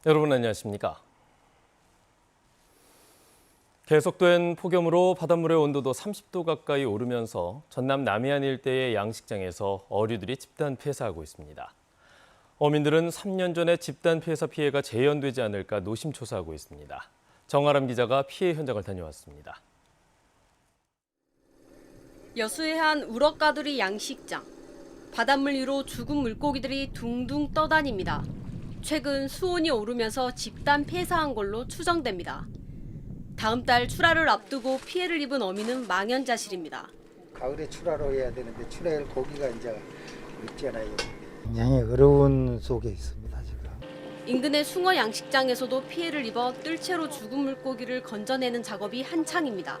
여러분 안녕하십니까? 계속된 폭염으로 바닷물의 온도도 30도 가까이 오르면서 전남 남해안 일대의 양식장에서 어류들이 집단 폐사하고 있습니다. 어민들은 3년 전에 집단 폐사 피해가 재현되지 않을까 노심초사하고 있습니다. 정아람 기자가 피해 현장을 다녀왔습니다. 여수의 한 우럭가두리 양식장. 바닷물 위로 죽은 물고기들이 둥둥 떠다닙니다. 최근 수온이 오르면서 집단 폐사한 걸로 추정됩니다. 다음 달 출하를 앞두고 피해를 입은 어민은 망연자실입니다. 가을에 출하로 해야 되는데 출하할 고기가 이제 없잖아요. 굉장히 어려운 속에 있습니다, 지금. 인근의 숭어 양식장에서도 피해를 입어 뜰채로 죽은 물고기를 건져내는 작업이 한창입니다.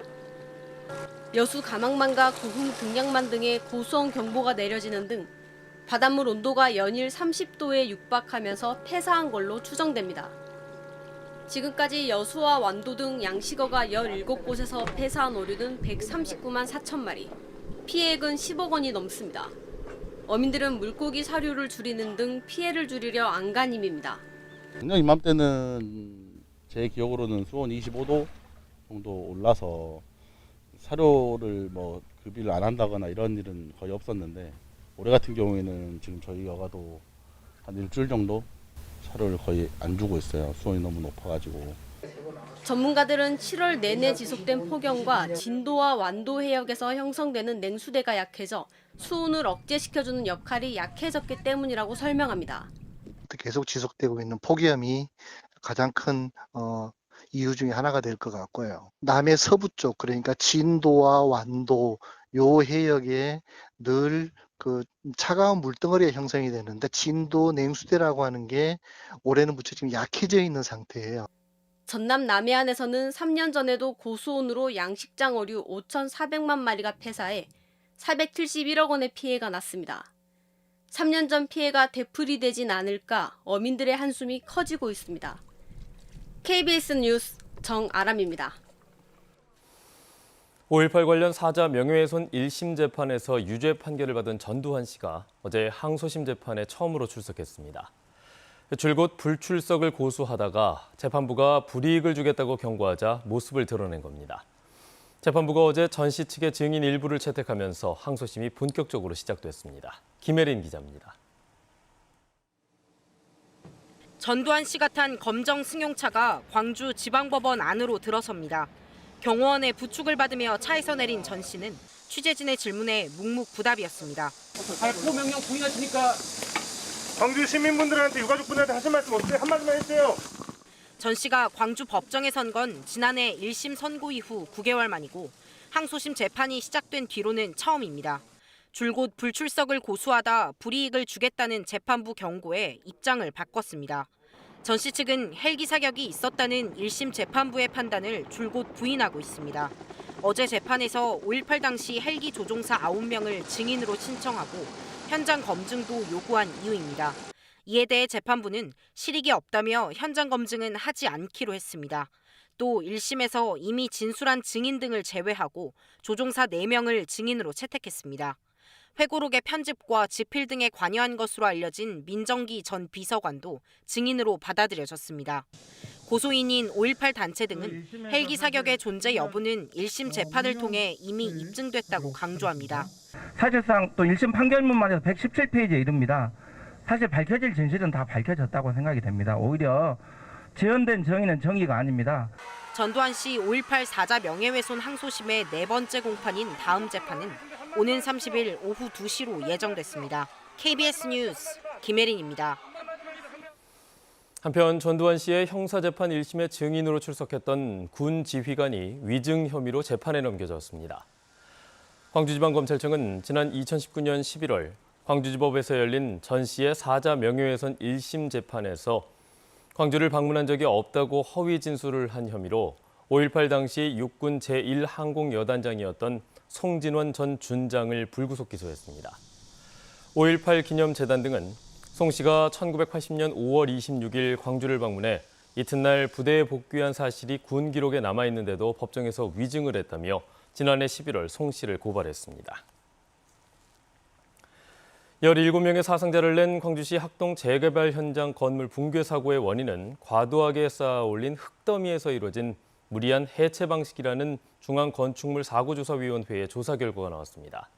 여수 가망만과 고흥 등량만 등에 고수온 경보가 내려지는 등 바닷물 온도가 연일 30도에 육박하면서 폐사한 걸로 추정됩니다. 지금까지 여수와 완도 등 양식어가 17곳에서 폐사한 어류는 139만 4천 마리, 피해액은 10억 원이 넘습니다. 어민들은 물고기 사료를 줄이는 등 피해를 줄이려 안간힘입니다. 작년 이맘때는 제 기억으로는 수온이 25도 정도 올라서 사료를 급이를 안 한다거나 이런 일은 거의 없었는데 올해 같은 경우에는 지금 저희 여가도 한 일주일 정도 사료를 거의 안 주고 있어요. 수온이 너무 높아가지고. 전문가들은 7월 내내 지속된 폭염과 진도와 완도 해역에서 형성되는 냉수대가 약해져 수온을 억제시켜주는 역할이 약해졌기 때문이라고 설명합니다. 계속 지속되고 있는 폭염이 가장 큰 이유 중에 하나가 될 것 같고요. 남해 서부 쪽, 그러니까 진도와 완도 요 해역에 늘 그 차가운 물덩어리가 형성이 되는데 진도 냉수대라고 하는 게 올해는 무척 지금 약해져 있는 상태예요. 전남 남해안에서는 3년 전에도 고수온으로 양식장 어류 5,400만 마리가 폐사해 471억 원의 피해가 났습니다. 3년 전 피해가 되풀이되진 않을까 어민들의 한숨이 커지고 있습니다. KBS 뉴스 정아람입니다. 5.18 관련 사자 명예훼손 1심 재판에서 유죄 판결을 받은 전두환 씨가 어제 항소심 재판에 처음으로 출석했습니다. 줄곧 불출석을 고수하다가 재판부가 불이익을 주겠다고 경고하자 모습을 드러낸 겁니다. 재판부가 어제 전 씨 측의 증인 일부를 채택하면서 항소심이 본격적으로 시작됐습니다. 김혜린 기자입니다. 전두환 씨가 탄 검정 승용차가 광주 지방법원 안으로 들어섭니다. 경호원의 부축을 받으며 차에서 내린 전 씨는 취재진의 질문에 묵묵부답이었습니다. 발포 명령 부인하시니까 광주 시민분들한테 유가족분들한테 하실 말씀 없어요? 한마디만 해주세요. 전 씨가 광주 법정에 선 건 지난해 1심 선고 이후 9개월 만이고 항소심 재판이 시작된 뒤로는 처음입니다. 줄곧 불출석을 고수하다 불이익을 주겠다는 재판부 경고에 입장을 바꿨습니다. 전 씨 측은 헬기 사격이 있었다는 1심 재판부의 판단을 줄곧 부인하고 있습니다. 어제 재판에서 5.18 당시 헬기 조종사 9명을 증인으로 신청하고 현장 검증도 요구한 이유입니다. 이에 대해 재판부는 실익이 없다며 현장 검증은 하지 않기로 했습니다. 또 1심에서 이미 진술한 증인 등을 제외하고 조종사 4명을 증인으로 채택했습니다. 회고록의 편집과 집필 등에 관여한 것으로 알려진 민정기 전 비서관도 증인으로 받아들여졌습니다. 고소인인 5.18 단체 등은 헬기 사격의 존재 여부는 1심 재판을 통해 이미 입증됐다고 강조합니다. 사실상 또 1심 판결문만 해서 117페이지에 이릅니다. 사실 밝혀질 진실은 다 밝혀졌다고 생각이 됩니다. 오히려 재현된 정의는 정의가 아닙니다. 전두환 씨 5.18 사자 명예훼손 항소심의 4번째 공판인 다음 재판은 오는 30일 오후 2시로 예정됐습니다. KBS 뉴스 김혜린입니다. 한편 전두환 씨의 형사재판 1심의 증인으로 출석했던 군 지휘관이 위증 혐의로 재판에 넘겨졌습니다. 광주지방검찰청은 지난 2019년 11월 광주지법에서 열린 전 씨의 사자 명예훼손 1심 재판에서 광주를 방문한 적이 없다고 허위 진술을 한 혐의로 5.18 당시 육군 제1항공여단장이었던 송진원 전 준장을 불구속 기소했습니다. 5.18 기념재단 등은 송 씨가 1980년 5월 26일 광주를 방문해 이튿날 부대에 복귀한 사실이 군 기록에 남아있는데도 법정에서 위증을 했다며 지난해 11월 송 씨를 고발했습니다. 17명의 사상자를 낸 광주시 학동 재개발 현장 건물 붕괴 사고의 원인은 과도하게 쌓아올린 흙더미에서 이루어진 무리한 해체 방식이라는 중앙건축물사고조사위원회의 조사 결과가 나왔습니다.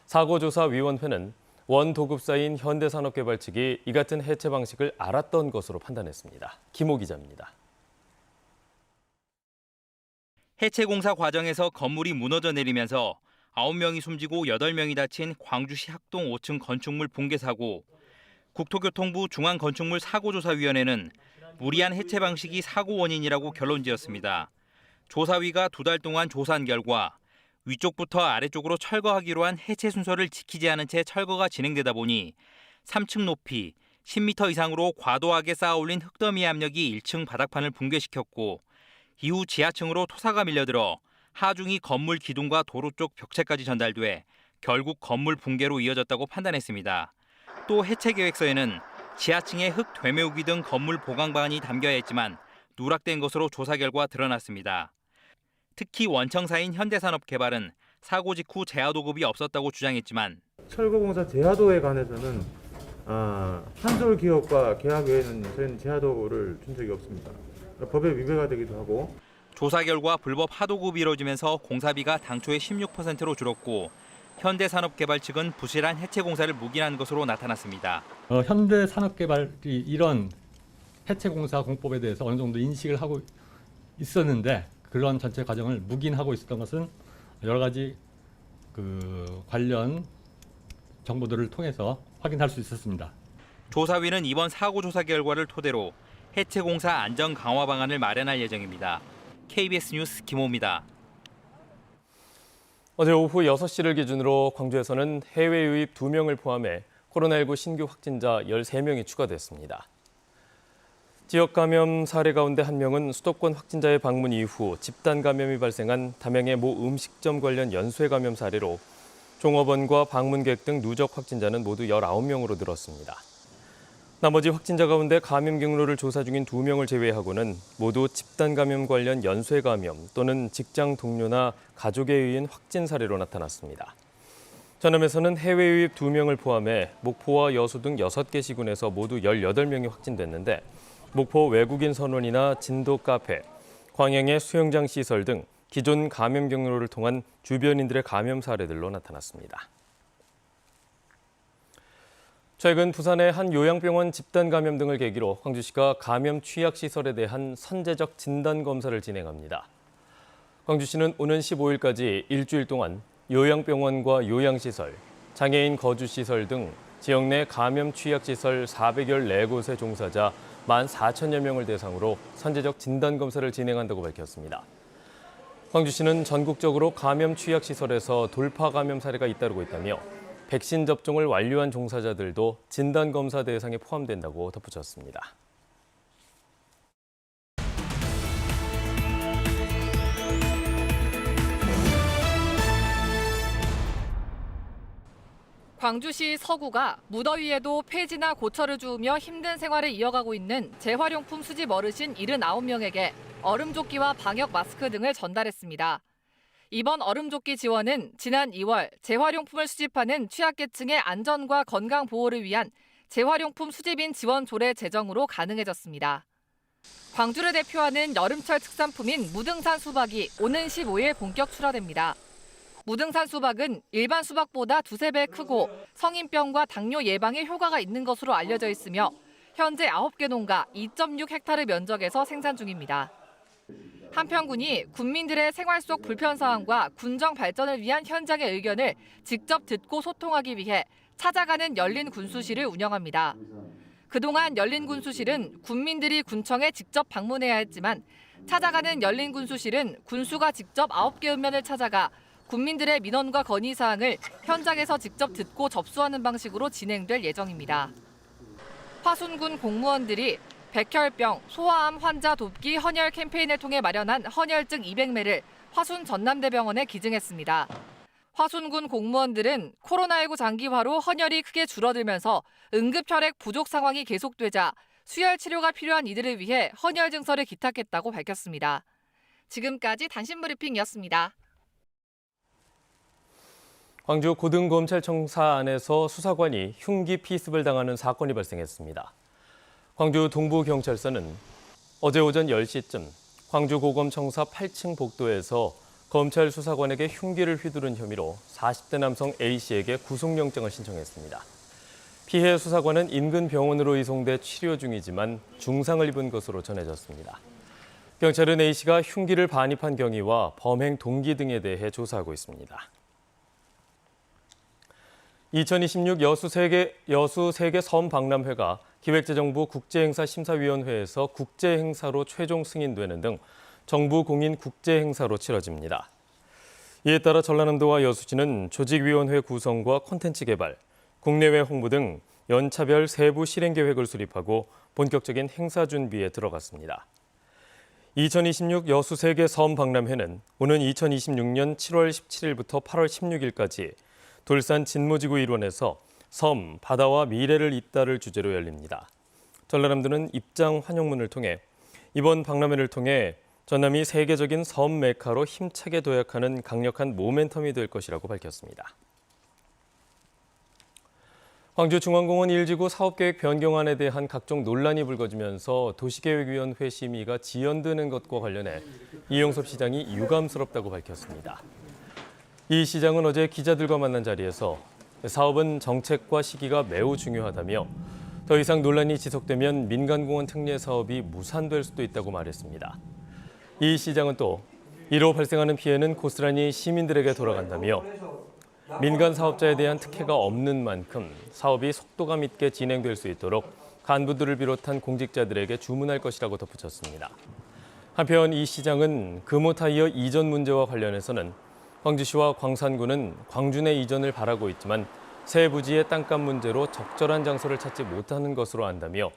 사고조사위원회는 원도급사인 현대산업개발 측이 이 같은 해체 방식을 알았던 것으로 판단했습니다. 김호 기자입니다. 해체 공사 과정에서 건물이 무너져 내리면서 9명이 숨지고 8명이 다친 광주시 학동 5층 건축물 붕괴 사고. 국토교통부 중앙건축물사고조사위원회는 무리한 해체 방식이 사고 원인이라고 결론지었습니다. 조사위가 2달 동안 조사한 결과 위쪽부터 아래쪽으로 철거하기로 한 해체 순서를 지키지 않은 채 철거가 진행되다 보니 3층 높이 10m 이상으로 과도하게 쌓아올린 흙더미 압력이 1층 바닥판을 붕괴시켰고 이후 지하층으로 토사가 밀려들어 하중이 건물 기둥과 도로 쪽 벽체까지 전달돼 결국 건물 붕괴로 이어졌다고 판단했습니다. 또 해체 계획서에는 지하층의 흙 되메우기 등 건물 보강 방안이 담겨야 했지만 누락된 것으로 조사 결과 드러났습니다. 특히 원청사인 현대산업개발은 사고 직후 재하도급이 없었다고 주장했지만 철거공사 재하도에 관해서는 한솔 기업과 계약 외에는 저희는 재하도를 준 적이 없습니다. 법에 위배가 되기도 하고. 조사 결과 불법 하도급이 이뤄지면서 공사비가 당초의 16%로 줄었고 현대산업개발 측은 부실한 해체 공사를 묵인한 것으로 나타났습니다. 현대산업개발이 이런 해체 공사 공법에 대해서 어느 정도 인식을 하고 있었는데 그런 전체 과정을 묵인하고 있었던 것은 여러 가지 관련 정보들을 통해서 확인할 수 있었습니다. 조사위는 이번 사고 조사 결과를 토대로 해체 공사 안전 강화 방안을 마련할 예정입니다. KBS 뉴스 김호입니다. 어제 오후 6시를 기준으로 광주에서는 해외 유입 2명을 포함해 코로나19 신규 확진자 13명이 추가됐습니다. 지역 감염 사례 가운데 1명은 수도권 확진자의 방문 이후 집단 감염이 발생한 담양의 모 음식점 관련 연쇄 감염 사례로 종업원과 방문객 등 누적 확진자는 모두 19명으로 늘었습니다. 나머지 확진자 가운데 감염 경로를 조사 중인 2명을 제외하고는 모두 집단 감염 관련 연쇄 감염 또는 직장 동료나 가족에 의한 확진 사례로 나타났습니다. 전남에서는 해외 유입 2명을 포함해 목포와 여수 등 6개 시군에서 모두 18명이 확진됐는데 목포 외국인 선원이나 진도 카페, 광양의 수영장 시설 등 기존 감염 경로를 통한 주변인들의 감염 사례들로 나타났습니다. 최근 부산의 한 요양병원 집단 감염 등을 계기로 광주시가 감염 취약 시설에 대한 선제적 진단 검사를 진행합니다. 광주시는 오는 15일까지 일주일 동안 요양병원과 요양시설, 장애인 거주시설 등 지역 내 감염 취약 시설 414곳의 종사자 14,000여 명을 대상으로 선제적 진단 검사를 진행한다고 밝혔습니다. 광주시는 전국적으로 감염 취약 시설에서 돌파 감염 사례가 잇따르고 있다며 백신 접종을 완료한 종사자들도 진단검사 대상에 포함된다고 덧붙였습니다. 광주시 서구가 무더위에도 폐지나 고철을 주우며 힘든 생활을 이어가고 있는 재활용품 수집 어르신 79명에게 얼음조끼와 방역 마스크 등을 전달했습니다. 이번 얼음조끼 지원은 지난 2월 재활용품을 수집하는 취약계층의 안전과 건강 보호를 위한 재활용품 수집인 지원 조례 제정으로 가능해졌습니다. 광주를 대표하는 여름철 특산품인 무등산 수박이 오는 15일 본격 출하됩니다. 무등산 수박은 일반 수박보다 2~3배 크고 성인병과 당뇨 예방에 효과가 있는 것으로 알려져 있으며 현재 9개 농가 2.6헥타르 면적에서 생산 중입니다. 한평군이 군민들의 생활 속 불편 사항과 군정 발전을 위한 현장의 의견을 직접 듣고 소통하기 위해 찾아가는 열린 군수실을 운영합니다. 그동안 열린 군수실은 군민들이 군청에 직접 방문해야 했지만 찾아가는 열린 군수실은 군수가 직접 9개 읍면을 찾아가 군민들의 민원과 건의 사항을 현장에서 직접 듣고 접수하는 방식으로 진행될 예정입니다. 화순군 공무원들이 백혈병, 소아암 환자 돕기 헌혈 캠페인을 통해 마련한 헌혈증 200매를 화순 전남대병원에 기증했습니다. 화순군 공무원들은 코로나19 장기화로 헌혈이 크게 줄어들면서 응급혈액 부족 상황이 계속되자 수혈 치료가 필요한 이들을 위해 헌혈 증서를 기탁했다고 밝혔습니다. 지금까지 단신 브리핑이었습니다. 광주 고등검찰청사 안에서 수사관이 흉기 피습을 당하는 사건이 발생했습니다. 광주 동부경찰서는 어제 오전 10시쯤 광주 고검청사 8층 복도에서 검찰 수사관에게 흉기를 휘두른 혐의로 40대 남성 A씨에게 구속영장을 신청했습니다. 피해 수사관은 인근 병원으로 이송돼 치료 중이지만 중상을 입은 것으로 전해졌습니다. 경찰은 A씨가 흉기를 반입한 경위와 범행 동기 등에 대해 조사하고 있습니다. 2026 여수 세계 섬 박람회가 기획재정부 국제행사심사위원회에서 국제행사로 최종 승인되는 등 정부 공인 국제행사로 치러집니다. 이에 따라 전라남도와 여수시는 조직위원회 구성과 콘텐츠 개발, 국내외 홍보 등 연차별 세부 실행 계획을 수립하고 본격적인 행사 준비에 들어갔습니다. 2026 여수 세계 섬 박람회는 오는 2026년 7월 17일부터 8월 16일까지 돌산 진모지구 일원에서 섬, 바다와 미래를 잇다를 주제로 열립니다. 전라남도는 입장 환영문을 통해 이번 박람회를 통해 전남이 세계적인 섬 메카로 힘차게 도약하는 강력한 모멘텀이 될 것이라고 밝혔습니다. 광주중앙공원 1지구 사업계획 변경안에 대한 각종 논란이 불거지면서 도시계획위원회 심의가 지연되는 것과 관련해 이용섭 시장이 유감스럽다고 밝혔습니다. 이 시장은 어제 기자들과 만난 자리에서 사업은 정책과 시기가 매우 중요하다며 더 이상 논란이 지속되면 민간공원 특례 사업이 무산될 수도 있다고 말했습니다. 이 시장은 또 이로 발생하는 피해는 고스란히 시민들에게 돌아간다며 민간 사업자에 대한 특혜가 없는 만큼 사업이 속도감 있게 진행될 수 있도록 간부들을 비롯한 공직자들에게 주문할 것이라고 덧붙였습니다. 한편 이 시장은 금호타이어 이전 문제와 관련해서는 광주시와 광산구는 광주 내 이전을 바라고 있지만 새 부지의 땅값 문제로 적절한 장소를 찾지 못하는 것으로 안다며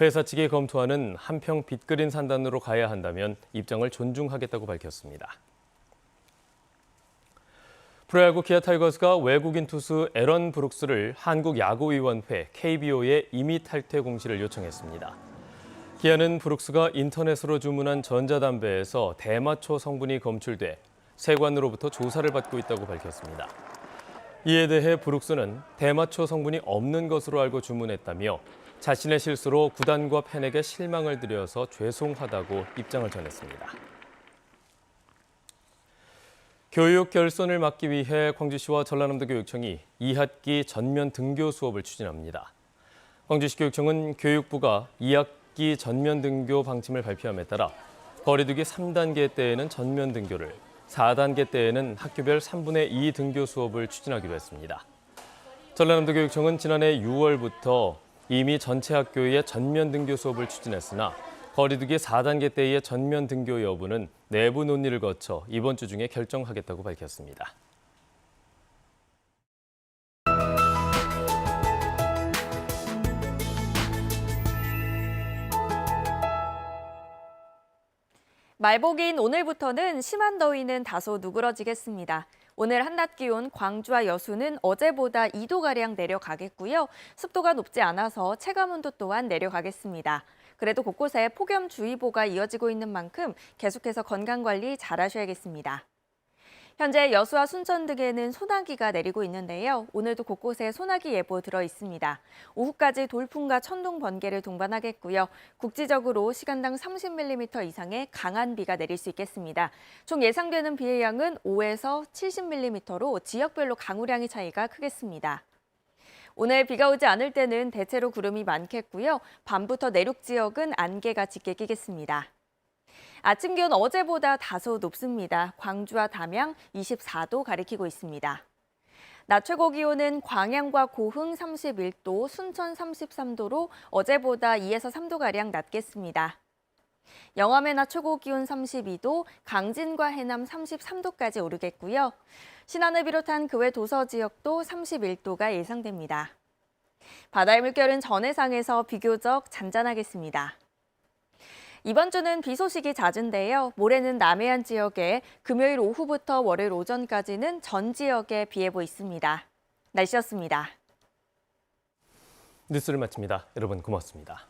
회사 측이 검토하는 한평 빚그린 산단으로 가야 한다면 입장을 존중하겠다고 밝혔습니다. 프로야구 기아 타이거즈가 외국인 투수 에런 브룩스를 한국야구위원회 KBO에 임의 탈퇴 공시를 요청했습니다. 기아는 브룩스가 인터넷으로 주문한 전자담배에서 대마초 성분이 검출돼 세관으로부터 조사를 받고 있다고 밝혔습니다. 이에 대해 브룩스는 대마초 성분이 없는 것으로 알고 주문했다며 자신의 실수로 구단과 팬에게 실망을 드려서 죄송하다고 입장을 전했습니다. 교육 결손을 막기 위해 광주시와 전라남도 교육청이 2학기 전면 등교 수업을 추진합니다. 광주시 교육청은 교육부가 2학기 전면 등교 방침을 발표함에 따라 거리두기 3단계 때에는 전면 등교를, 4단계 때에는 학교별 3분의 2 등교 수업을 추진하기로 했습니다. 전라남도 교육청은 지난해 6월부터 이미 전체 학교의 전면 등교 수업을 추진했으나 거리두기 4단계 때의 전면 등교 여부는 내부 논의를 거쳐 이번 주 중에 결정하겠다고 밝혔습니다. 말복인 오늘부터는 심한 더위는 다소 누그러지겠습니다. 오늘 한낮 기온 광주와 여수는 어제보다 2도가량 내려가겠고요. 습도가 높지 않아서 체감온도 또한 내려가겠습니다. 그래도 곳곳에 폭염주의보가 이어지고 있는 만큼 계속해서 건강관리 잘 하셔야겠습니다. 현재 여수와 순천 등에는 소나기가 내리고 있는데요. 오늘도 곳곳에 소나기 예보 들어 있습니다. 오후까지 돌풍과 천둥, 번개를 동반하겠고요. 국지적으로 시간당 30mm 이상의 강한 비가 내릴 수 있겠습니다. 총 예상되는 비의 양은 5에서 70mm로 지역별로 강우량의 차이가 크겠습니다. 오늘 비가 오지 않을 때는 대체로 구름이 많겠고요. 밤부터 내륙 지역은 안개가 짙게 끼겠습니다. 아침 기온 어제보다 다소 높습니다. 광주와 담양 24도 가리키고 있습니다. 낮 최고 기온은 광양과 고흥 31도, 순천 33도로 어제보다 2에서 3도가량 낮겠습니다. 영암의 낮 최고 기온 32도, 강진과 해남 33도까지 오르겠고요. 신안을 비롯한 그 외 도서 지역도 31도가 예상됩니다. 바다의 물결은 전해상에서 비교적 잔잔하겠습니다. 이번 주는 비 소식이 잦은데요. 모레는 남해안 지역에, 금요일 오후부터 월요일 오전까지는 전 지역에 비 예보 있습니다. 날씨였습니다. 뉴스를 마칩니다. 여러분 고맙습니다.